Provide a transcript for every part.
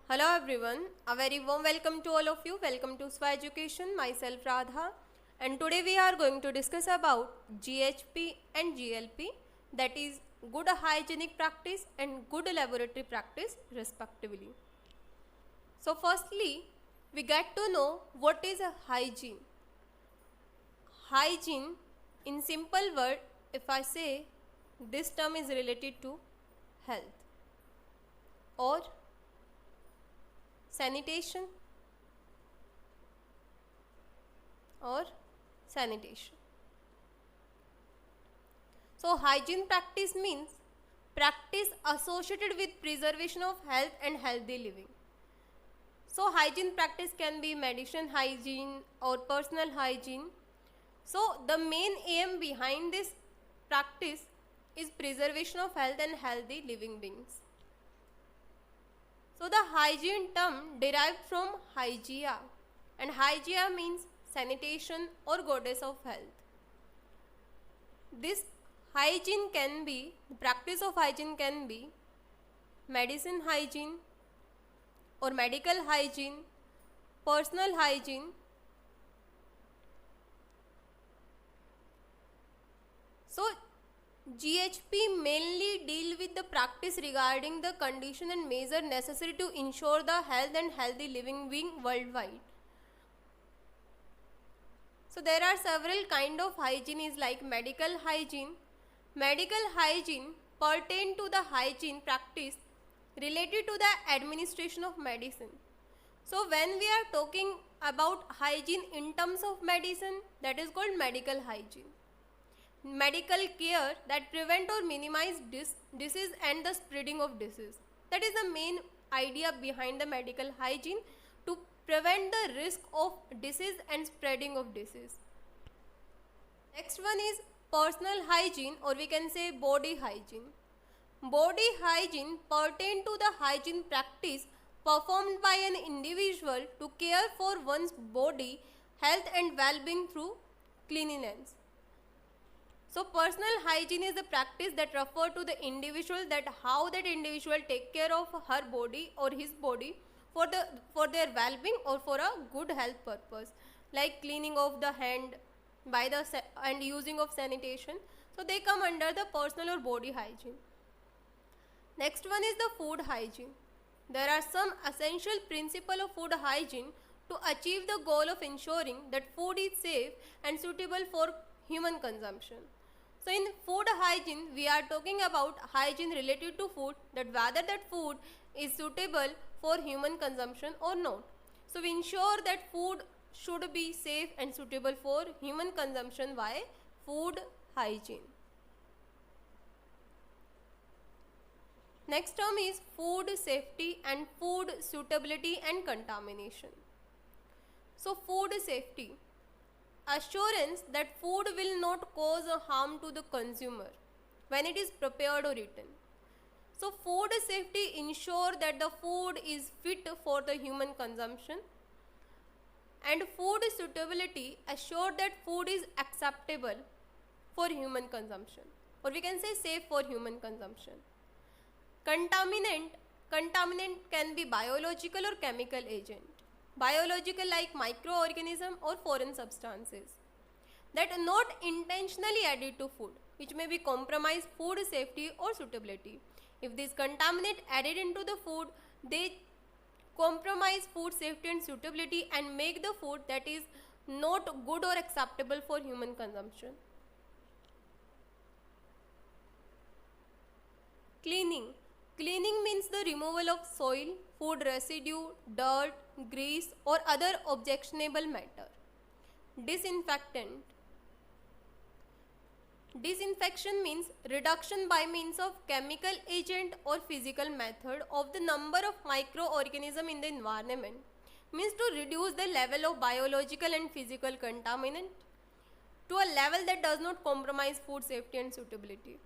Hello everyone, a very warm welcome to all of you. Welcome to SWA Education, myself Radha, and today we are going to discuss about GHP and GLP, that is good hygienic practice and good laboratory practice respectively. So firstly, we get to know what is a hygiene. Hygiene, in simple word, if I say this term is related to health or sanitation or sanitation. So hygiene practice means practice associated with preservation of health and healthy living. So hygiene practice can be medicine hygiene or personal hygiene. So the main aim behind this practice is preservation of health and healthy living beings. So the hygiene term derived from hygeia, and hygeia means sanitation or goddess of health. This hygiene can be, the practice of hygiene can be medicine hygiene or medical hygiene, personal hygiene. So GHP mainly deal with the practice regarding the condition and measure necessary to ensure the health and healthy living being worldwide. So there are several kind of hygiene is like medical hygiene. Medical hygiene pertain to the hygiene practice related to the administration of medicine. So when we are talking about hygiene in terms of medicine, that is called medical hygiene. Medical care that prevent or minimize disease and the spreading of disease. That is the main idea behind the medical hygiene, to prevent the risk of disease and spreading of disease. Next one is personal hygiene, or we can say body hygiene. Body hygiene pertain to the hygiene practice performed by an individual to care for one's body health and well-being through cleanliness. So personal hygiene is the practice that refer to the individual, that how that individual take care of her body or his body for their well-being or for a good health purpose, like cleaning of the hand by the and using of sanitation. So they come under the personal or body hygiene. Next one is the food hygiene. There are some essential principles of food hygiene to achieve the goal of ensuring that food is safe and suitable for human consumption. So in food hygiene, we are talking about hygiene related to food, that whether that food is suitable for human consumption or not. So we ensure that food should be safe and suitable for human consumption by food hygiene. Next term is food safety and food suitability and contamination. So food safety, assurance that food will not cause a harm to the consumer when it is prepared or eaten. So food safety ensure that the food is fit for the human consumption, and food suitability assure that food is acceptable for human consumption, or we can say safe for human consumption. Contaminant can be biological or chemical agent. Biological like microorganism or foreign substances that are not intentionally added to food, which may be compromise food safety or suitability. If these contaminant added into the food, they compromise food safety and suitability and make the food that is not good or acceptable for human consumption. Cleaning means the removal of soil, food residue, dirt, grease or other objectionable matter. Disinfection means reduction by means of chemical agent or physical method of the number of microorganisms in the environment, means to reduce the level of biological and physical contaminant to a level that does not compromise food safety and suitability.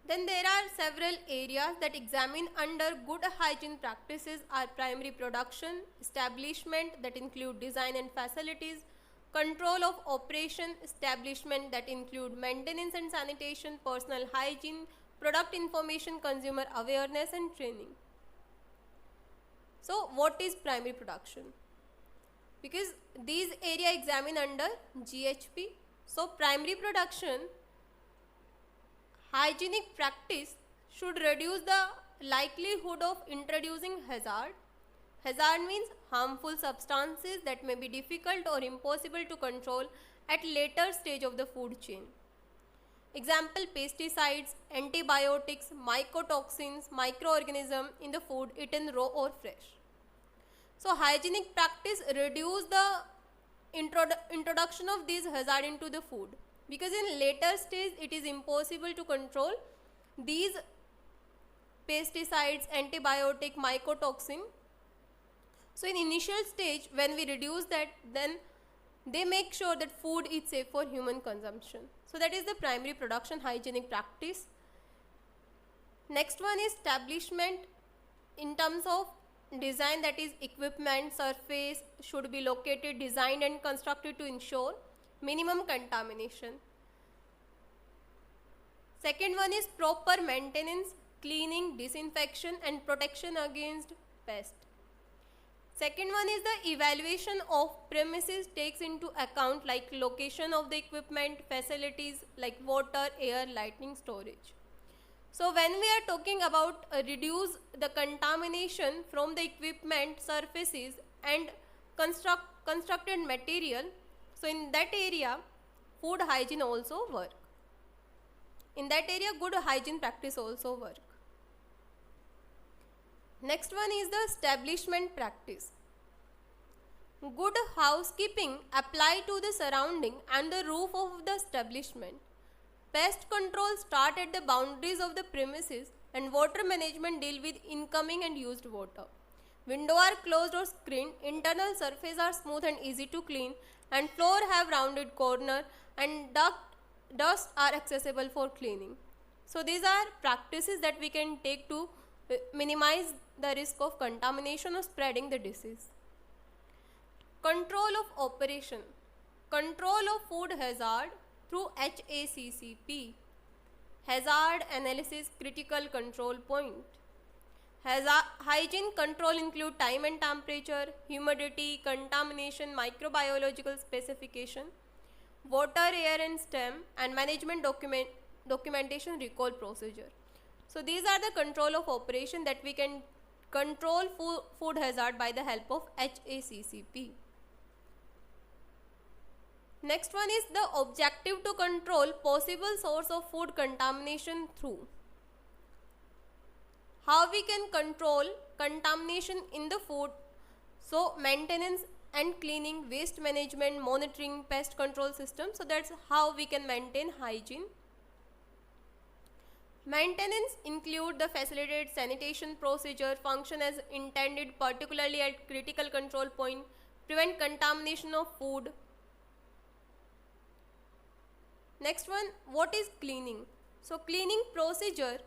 Then there are several areas that examine under good hygiene practices are primary production, establishment that include design and facilities, control of operation, establishment that include maintenance and sanitation, personal hygiene, product information, consumer awareness and training. So what is primary production? Because these area examined under GHP. So primary production, hygienic practice should reduce the likelihood of introducing hazard. Hazard means harmful substances that may be difficult or impossible to control at later stage of the food chain. Example, pesticides, antibiotics, mycotoxins, microorganisms in the food eaten raw or fresh. So hygienic practice reduce the introduction of these hazard into the food, because in later stage it is impossible to control these pesticides, antibiotic, mycotoxin. So in initial stage when we reduce that, then they make sure that food is safe for human consumption. So that is the primary production hygienic practice. Next one is establishment in terms of design, that is equipment, surface should be located, designed and constructed to ensure minimum contamination. Second one is proper maintenance, cleaning, disinfection and protection against pests. Second one is the evaluation of premises takes into account like location of the equipment, facilities like water, air, lighting, storage. So when we are talking about reduce the contamination from the equipment, surfaces and constructed material, so in that area food hygiene also work. In that area good hygiene practice also work. Next one is the establishment practice. Good housekeeping apply to the surrounding and the roof of the establishment. Pest control start at the boundaries of the premises and water management deal with incoming and used water. Windows are closed or screened, internal surfaces are smooth and easy to clean, and floor have rounded corner and dust are accessible for cleaning. So these are practices that we can take to minimize the risk of contamination or spreading the disease. Control of operation. Control of food hazard through HACCP. Hazard analysis critical control point. Hygiene control include time and temperature, humidity, contamination, microbiological specification, water, air and stem, and management documentation recall procedure. So these are the control of operation that we can control food hazard by the help of HACCP. Next one is the objective to control possible source of food contamination through. How we can control contamination in the food? So maintenance and cleaning, waste management, monitoring, pest control system. So that's how we can maintain hygiene. Maintenance include the facilitated sanitation procedure, function as intended, particularly at critical control point, prevent contamination of food. Next one, what is cleaning? So cleaning procedure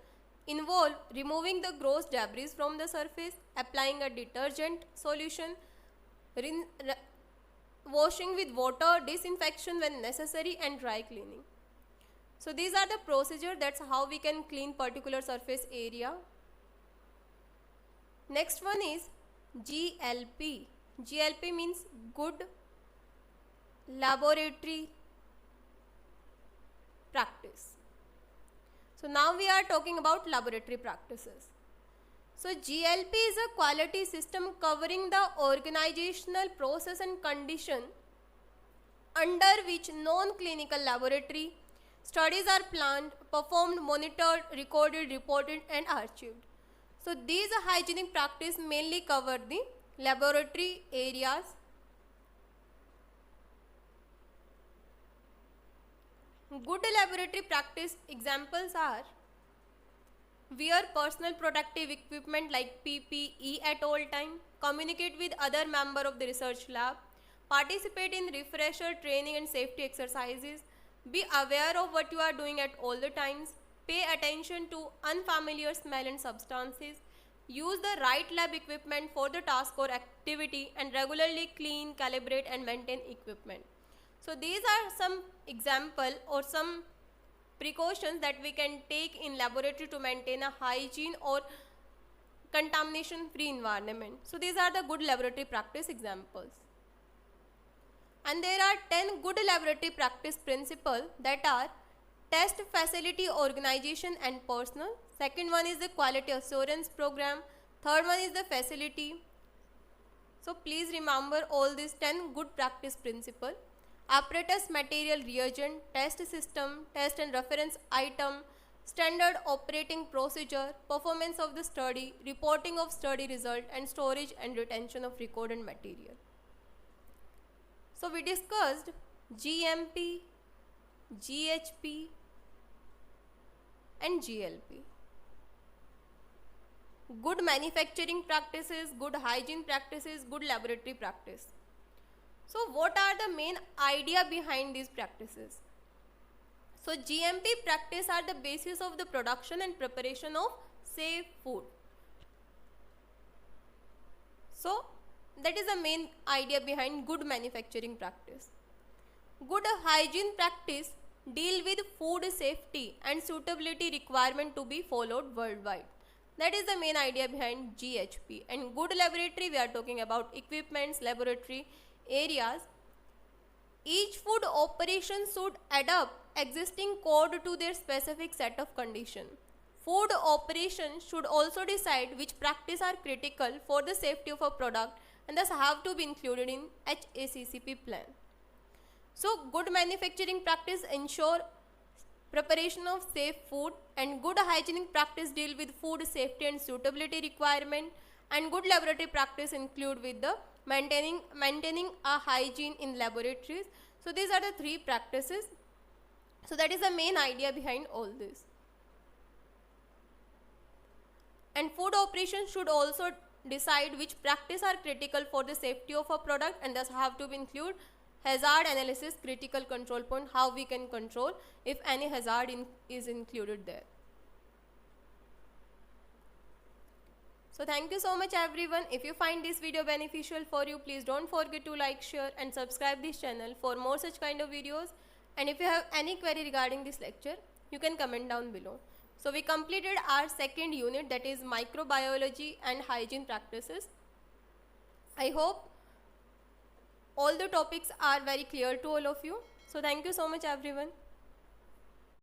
involve removing the gross debris from the surface, applying a detergent solution, washing with water, disinfection when necessary, and dry cleaning. So these are the procedure, that's how we can clean particular surface area. Next one is GLP. GLP means good laboratory practice. So now we are talking about laboratory practices. So GLP is a quality system covering the organizational process and condition under which non-clinical laboratory studies are planned, performed, monitored, recorded, reported and archived. So these hygienic practice mainly cover the laboratory areas. Good laboratory practice examples are wear personal protective equipment like PPE at all time, communicate with other members of the research lab, participate in refresher training and safety exercises, be aware of what you are doing at all the times, pay attention to unfamiliar smell and substances, use the right lab equipment for the task or activity, and regularly clean, calibrate and maintain equipment. So these are some example or some precautions that we can take in laboratory to maintain a hygiene or contamination free environment. So these are the good laboratory practice examples. And there are 10 good laboratory practice principles that are test facility organization and personnel. Second one is the quality assurance program. Third one is the facility. So please remember all these 10 good practice principles. Apparatus, material, reagent, test system, test and reference item, standard operating procedure, performance of the study, reporting of study result, and storage and retention of record and material. So we discussed GMP, GHP and GLP. Good manufacturing practices, good hygiene practices, good laboratory practice. So what are the main idea behind these practices? So GMP practice are the basis of the production and preparation of safe food. So that is the main idea behind good manufacturing practice. Good hygiene practice deal with food safety and suitability requirement to be followed worldwide. That is the main idea behind GHP. And good laboratory, we are talking about equipments, laboratory areas. Each food operation should adapt existing code to their specific set of conditions. Food operations should also decide which practices are critical for the safety of a product and thus have to be included in HACCP plan. So good manufacturing practice ensure preparation of safe food, and good hygienic practice deal with food safety and suitability requirement, and good laboratory practice include with the maintaining a hygiene in laboratories. So these are the three practices. So that is the main idea behind all this. And food operations should also decide which practice are critical for the safety of a product and thus have to include hazard analysis, critical control point, how we can control if any hazard is included there. So thank you so much everyone. If you find this video beneficial for you, please don't forget to like, share and subscribe this channel for more such kind of videos. And if you have any query regarding this lecture, you can comment down below. So we completed our second unit, that is microbiology and hygiene practices. I hope all the topics are very clear to all of you. So thank you so much everyone.